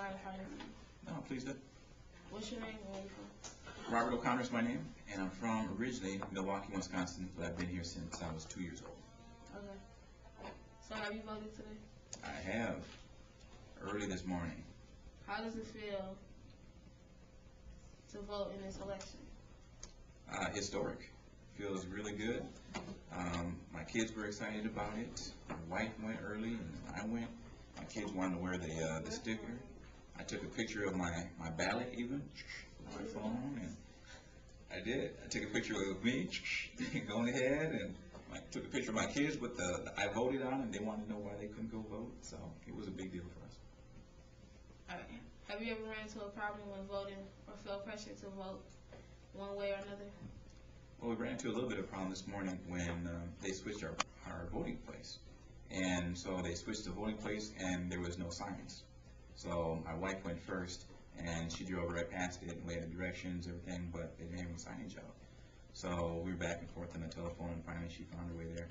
sorry if I didn't. No, please do. What's your name and where you from? Robert O'Connor is my name, and I'm from originally Milwaukee, Wisconsin, but I've been here since I was 2 years old. Okay. So have you voted today? I have, early this morning. How does it feel to vote in this election? Historic. Feels really good. My kids were excited about it. My wife went early, and I went. My kids wanted to wear the sticker. I took a picture of my ballot even with my phone, and I did. I took a picture of me going ahead, and I took a picture of my kids with the I voted on, and they wanted to know why they couldn't go vote. So it was a big deal for us. Alright. Have you ever ran into a problem when voting or felt pressure to vote one way or another? Well, we ran into a little bit of a problem this morning when they switched our voting place. And so they switched the voting place, and there was no signs. So my wife went first, and she drove right past it, and we had the directions, everything, but they didn't have any signage out. So we were back and forth on the telephone, and finally she found her way there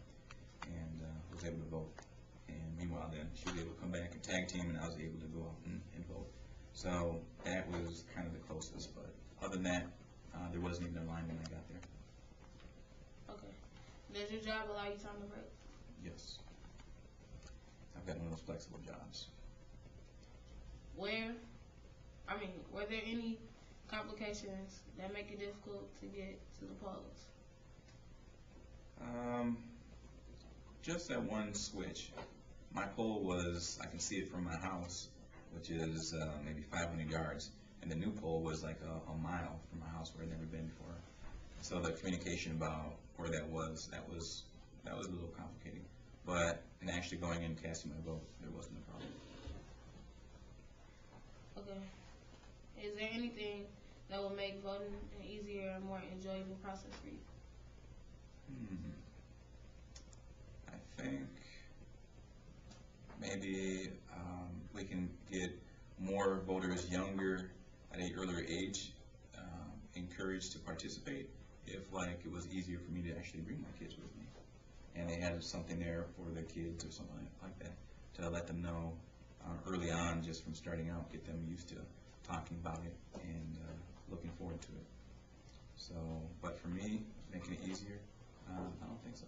and was able to vote. And meanwhile then, she was able to come back and tag team, and I was able to go out and vote. So that was kind of the closest, but other than that, there wasn't even a line when I got there. Okay. Does your job allow you time to break? Yes. I've got one of those flexible jobs. Were there any complications that make it difficult to get to the polls? Just that one switch. My poll was, I can see it from my house, which is maybe 500 yards, and the new poll was like a mile from my house where I'd never been before. So the communication about where that was a little complicated. But in actually going in and casting my vote, there wasn't a problem. Okay. Is there anything that will make voting an easier and more enjoyable process for you? I think maybe we can get more voters younger at an earlier age encouraged to participate if like it was easier for me to actually bring my kids with me and they had something there for their kids or something like that to let them know early on just from starting out, get them used to talking about it and looking forward to it. So, but for me, making it easier, I don't think so.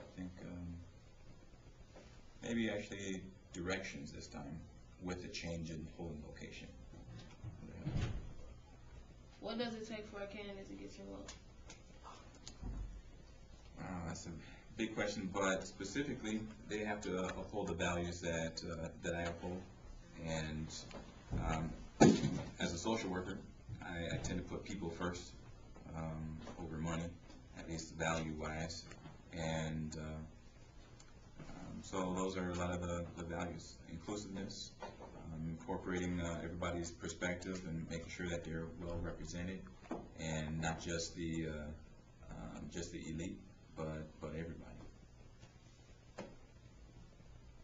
I think maybe actually directions this time with a change in polling location. What does it take for a candidate to get your vote? Wow, that's a big question, but specifically, they have to uphold the values that I uphold. And as a social worker, I tend to put people first over money, at least value-wise. And so those are a lot of the values: inclusiveness, incorporating everybody's perspective, and making sure that they're well represented, and not just the elite, but everybody.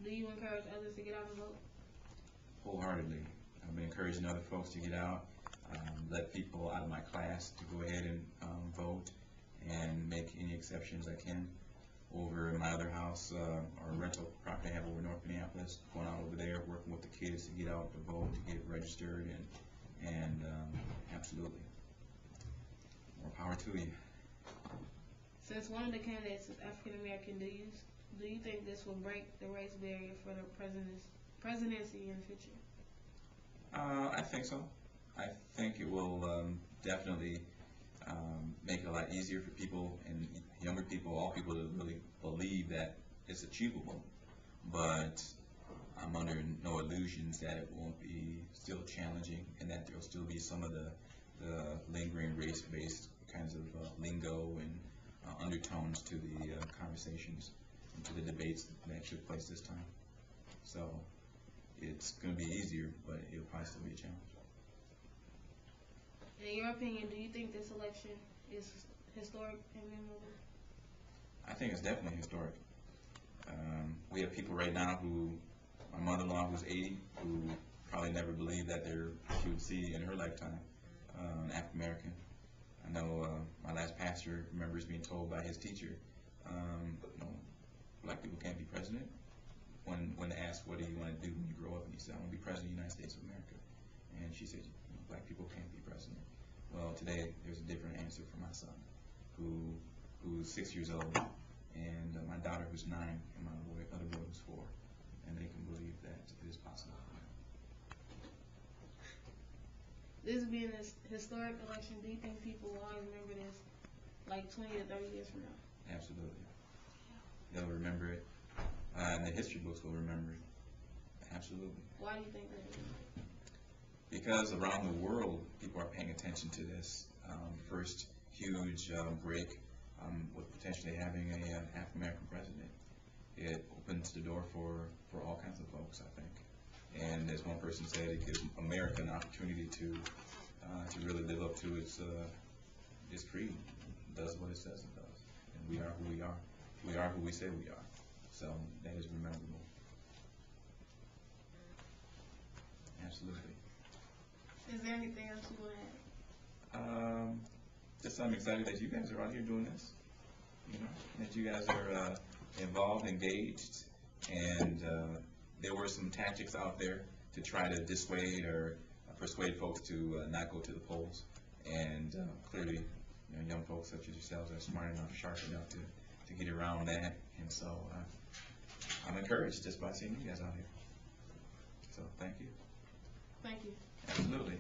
Do you encourage others to get out and vote? Wholeheartedly. I've been encouraging other folks to get out, let people out of my class to go ahead and vote, and make any exceptions I can. Over in my other house, or rental property I have over North Minneapolis, going out over there, working with the kids to get out to vote, to get registered, and absolutely. More power to you. Since one of the candidates is African American, do you think this will break the race barrier for the presidency in the future? I think so. I think it will definitely make it a lot easier for people and younger people, all people, to really believe that it's achievable. But I'm under no illusions that it won't be still challenging, and that there will still be some of the lingering race-based kinds of lingo and undertones to the conversations and to the debates that took place this time. So it's going to be easier, but it'll probably still be a challenge. In your opinion, do you think this election is historic and memorable? I think it's definitely historic. We have people right now my mother-in-law who's 80, who probably never believed that she would see in her lifetime an African American. I know my last pastor remembers being told by his teacher, black people can't be president. when asked, what do you want to do when you grow up? And he said, I want to be president of the United States of America. And she said, black people can't be president. Well, today there's a different answer for my son, who's 6 years old, and my daughter who's 9, and my other boy who's 4, and they can believe that it is possible. This being a historic election, do you think people will always remember this like 20 to 30 years from now? Absolutely. They'll remember it, and the history books will remember it. Absolutely. Why do you think that is? Because around the world, people are paying attention to this first huge break with potentially having a African-American president. It opens the door for all kinds of folks, I think. And as one person said, it gives America an opportunity to really live up to its creed. It does what it says it does. And we are who we are. We are who we say we are. So that is memorable. Absolutely. Is there anything else you want to add? Just I'm excited that you guys are out here doing this. You know, that you guys are involved, engaged, and there were some tactics out there to try to dissuade or persuade folks to not go to the polls. And clearly, young folks such as yourselves are smart enough, sharp enough to get around that. And so I'm encouraged just by seeing you guys out here. So thank you. Thank you. Absolutely.